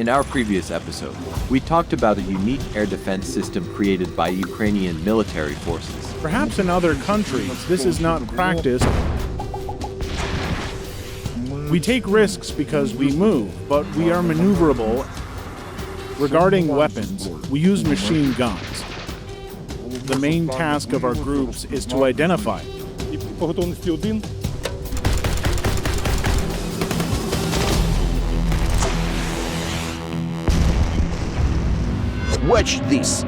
In our previous episode, we talked about a unique air defense system created by Ukrainian military forces. Perhaps in other countries, this is not practiced. We take risks because we move, but we are maneuverable. Regarding weapons, we use machine guns. The main task of our groups is to identify. Watch this!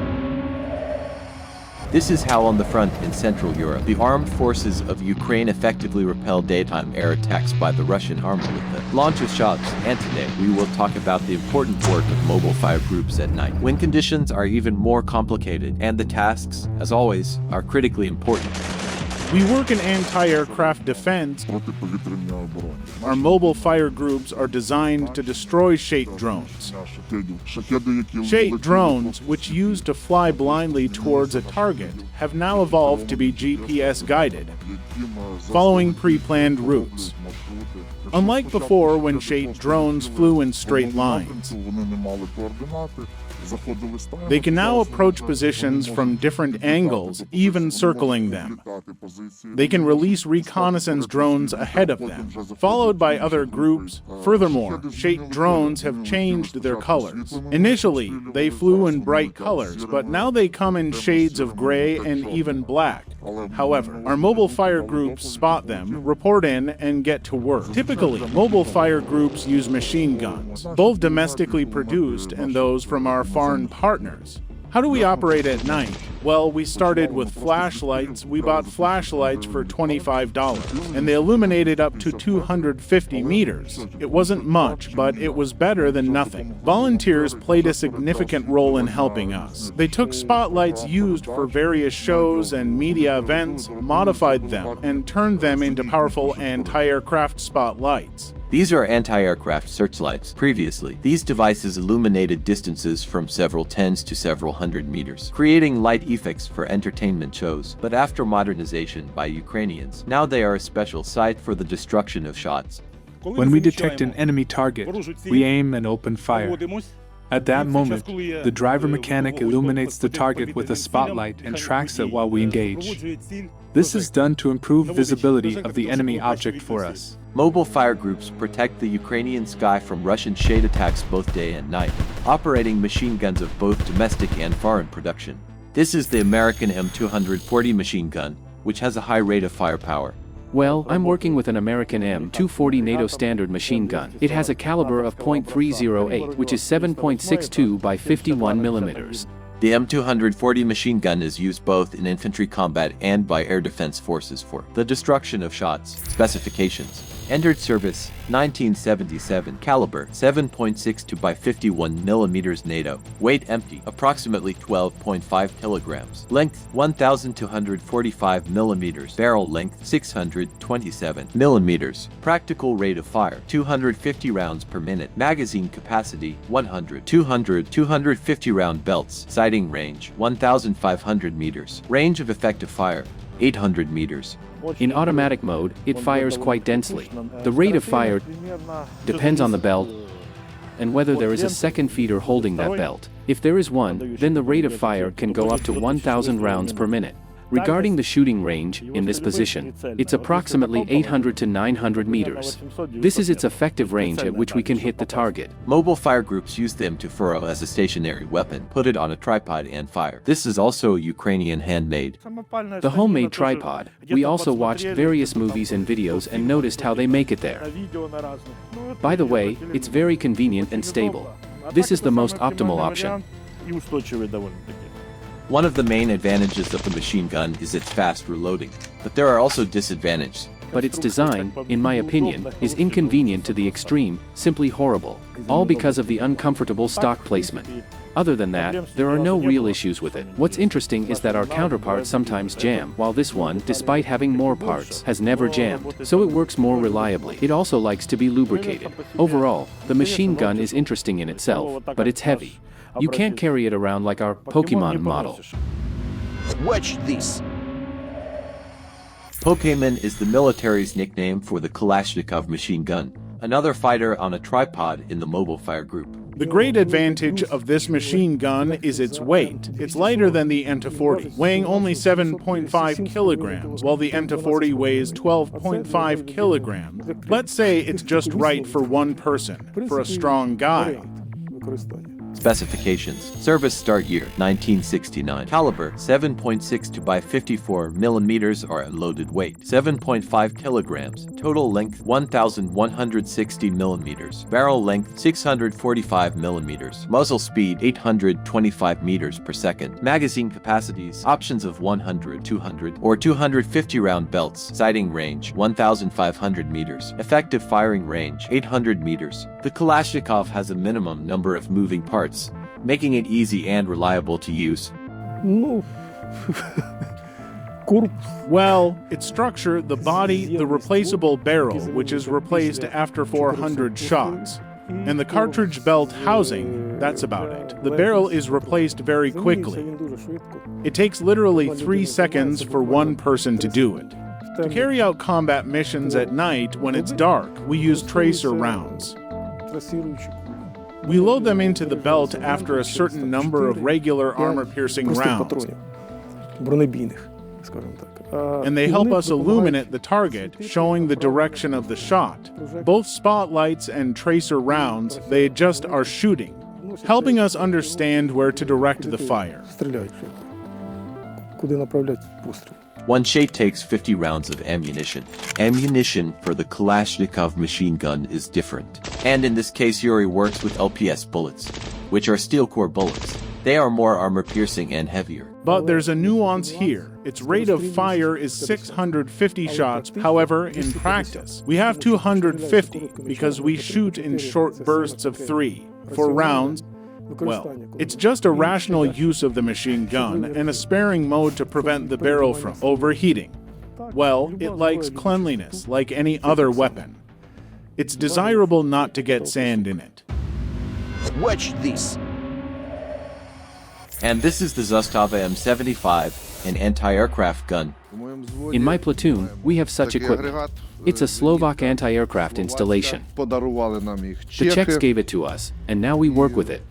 This is how on the front in Central Europe, the armed forces of Ukraine effectively repel daytime air attacks by the Russian army with the launch of Shahed. And today, we will talk about the important work of mobile fire groups at night, when conditions are even more complicated, and the tasks, as always, are critically important. We work in anti-aircraft defense. Our mobile fire groups are designed to destroy Shahed drones. Shahed drones, which used to fly blindly towards a target, have now evolved to be GPS guided, following pre-planned routes. Unlike before when Shahed drones flew in straight lines, they can now approach positions from different angles, even circling them. They can release reconnaissance drones ahead of them, followed by other groups. Furthermore, Shahed drones have changed their colors. Initially, they flew in bright colors, but now they come in shades of gray and even black. However, our mobile fire groups spot them, report in, and get to work. Typically, mobile fire groups use machine guns, both domestically produced and those from our foreign partners. How do we operate at night? Well, we started with flashlights. We bought flashlights for $25, and they illuminated up to 250 meters. It wasn't much, but it was better than nothing. Volunteers played a significant role in helping us. They took spotlights used for various shows and media events, modified them, and turned them into powerful anti-aircraft spotlights. These are anti-aircraft searchlights. Previously, these devices illuminated distances from several tens to several hundred meters, creating light effects for entertainment shows. But after modernization by Ukrainians, now they are a special site for the destruction of shots. When we detect an enemy target, we aim and open fire. At that moment, the driver mechanic illuminates the target with a spotlight and tracks it while we engage. This is done to improve visibility of the enemy object for us. Mobile fire groups protect the Ukrainian sky from Russian Shahed attacks both day and night, operating machine guns of both domestic and foreign production. This is the American M240 machine gun, which has a high rate of firepower. Well, I'm working with an American M240 NATO standard machine gun. It has a caliber of .308, which is 7.62 by 51 millimeters. The M240 machine gun is used both in infantry combat and by air defense forces for the destruction of shots. Specifications: entered service 1977, caliber 7.62 by 51 millimeters NATO, weight empty approximately 12.5 kilograms, length 1,245 millimeters, barrel length 627 millimeters, practical rate of fire 250 rounds per minute, magazine capacity 100, 250 round belts, sighting range 1,500 meters, range of effective fire 800 meters. In automatic mode, it fires quite densely. The rate of fire depends on the belt and whether there is a second feeder holding that belt. If there is one, then the rate of fire can go up to 1,000 rounds per minute. Regarding the shooting range, in this position, it's approximately 800 to 900 meters. This is its effective range at which we can hit the target. Mobile fire groups use the M240 as a stationary weapon, put it on a tripod and fire. This is also Ukrainian handmade. The homemade tripod. We also watched various movies and videos and noticed how they make it there. By the way, it's very convenient and stable. This is the most optimal option. One of the main advantages of the machine gun is its fast reloading, but there are also disadvantages. But its design, in my opinion, is inconvenient to the extreme, simply horrible, all because of the uncomfortable stock placement. Other than that, there are no real issues with it. What's interesting is that our counterparts sometimes jam, while this one, despite having more parts, has never jammed, so it works more reliably. It also likes to be lubricated. Overall, the machine gun is interesting in itself, but it's heavy. You can't carry it around like our Pokemon model. Watch this! Pokemon is the military's nickname for the Kalashnikov machine gun, another fighter on a tripod in the mobile fire group. The great advantage of this machine gun is its weight. It's lighter than the NT-40, weighing only 7.5 kilograms, while the NT-40 weighs 12.5 kilograms. Let's say it's just right for one person, for a strong guy. Specifications. Service start year 1969. Caliber 7.62 by 54 millimeters or unloaded weight 7.5 kilograms. Total length 1,160 millimeters. Barrel length 645 millimeters. Muzzle speed 825 meters per second. Magazine capacities options of 100, 200, or 250 round belts. Sighting range 1,500 meters. Effective firing range 800 meters. The Kalashnikov has a minimum number of moving parts, making it easy and reliable to use. Well, its structure, the body, the replaceable barrel, which is replaced after 400 shots, and the cartridge belt housing, that's about it. The barrel is replaced very quickly. It takes literally 3 seconds for one person to do it. To carry out combat missions at night when it's dark, we use tracer rounds. We load them into the belt after a certain number of regular armor-piercing rounds, and they help us illuminate the target, showing the direction of the shot. Both spotlights and tracer rounds, they adjust our shooting, helping us understand where to direct the fire. One Shahed takes 50 rounds of ammunition. Ammunition for the Kalashnikov machine gun is different. And in this case, Yuri works with LPS bullets, which are steel core bullets. They are more armor-piercing and heavier. But there's a nuance here. Its rate of fire is 650 shots. However, in practice, we have 250 because we shoot in short bursts of 3. For rounds, well, it's just a rational use of the machine gun and a sparing mode to prevent the barrel from overheating. Well, it likes cleanliness like any other weapon. It's desirable not to get sand in it. Watch this. And this is the Zastava M75, an anti-aircraft gun. In my platoon, we have such equipment. It's a Slovak anti-aircraft installation. The Czechs gave it to us, and now we work with it.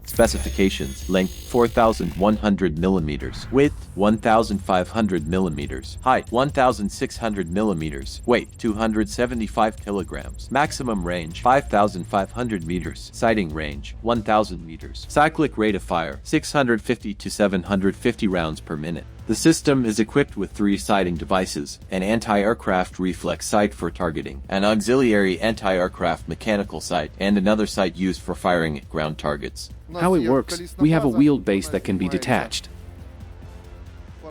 Specifications: length 4,100 millimeters, width 1,500 millimeters, height 1,600 millimeters, weight 275 kilograms, maximum range 5,500 meters, sighting range 1,000 meters, cyclic rate of fire 650 to 750 rounds per minute. The system is equipped with 3 sighting devices, an anti-aircraft reflex sight for targeting, an auxiliary anti-aircraft mechanical sight, and another sight used for firing at ground targets. How it works, we have a wheeled base that can be detached.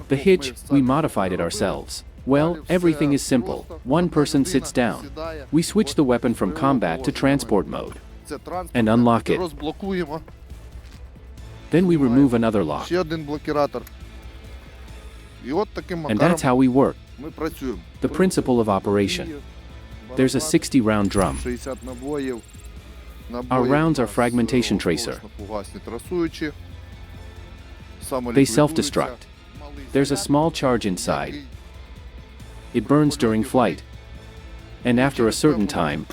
The hitch, we modified it ourselves. Well, everything is simple. One person sits down. We switch the weapon from combat to transport mode and unlock it. Then we remove another lock. And that's how we work. The principle of operation. There's a 60-round drum. Our rounds are fragmentation tracer. They self-destruct. There's a small charge inside. It burns during flight. And after a certain time,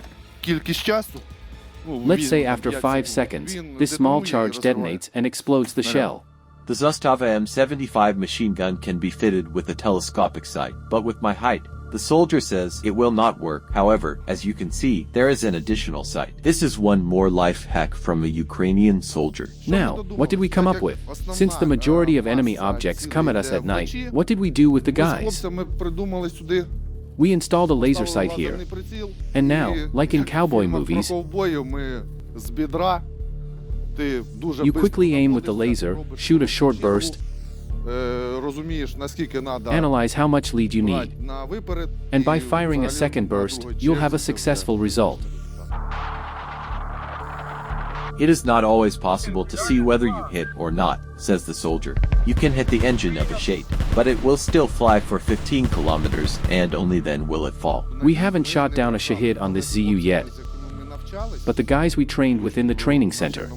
let's say after 5 seconds, this small charge detonates and explodes the shell. The Zastava M75 machine gun can be fitted with a telescopic sight, but with my height, the soldier says it will not work. However, as you can see, there is an additional sight. This is one more life hack from a Ukrainian soldier. Now, what did we come up with? Since the majority of enemy objects come at us at night, what did we do with the guys? We installed a laser sight here. And now, like in cowboy movies, you quickly aim with the laser, shoot a short burst, analyze how much lead you need, and by firing a second burst, you'll have a successful result. It is not always possible to see whether you hit or not, says the soldier. You can hit the engine of a Shahed, but it will still fly for 15 kilometers, and only then will it fall. We haven't shot down a Shahed on this ZU yet, but the guys we trained within the training center,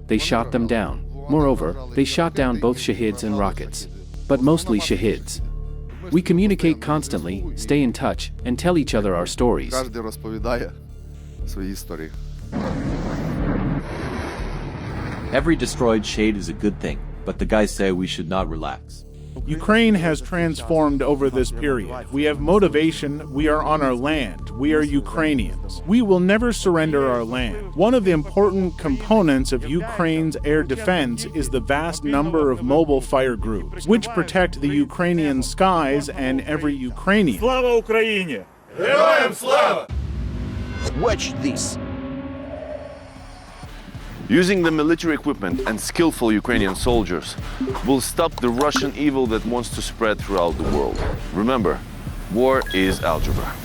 they shot them down. Moreover, they shot down both Shaheds and rockets, but mostly Shaheds. We communicate constantly, stay in touch, and tell each other our stories. Every destroyed Shahed is a good thing, but the guys say we should not relax. Ukraine has transformed over this period. We have motivation, we are on our land, we are Ukrainians. We will never surrender our land. One of the important components of Ukraine's air defense is the vast number of mobile fire groups, which protect the Ukrainian skies and every Ukrainian. Слава Україні! Watch this. Using the military equipment and skillful Ukrainian soldiers will stop the Russian evil that wants to spread throughout the world. Remember, war is algebra.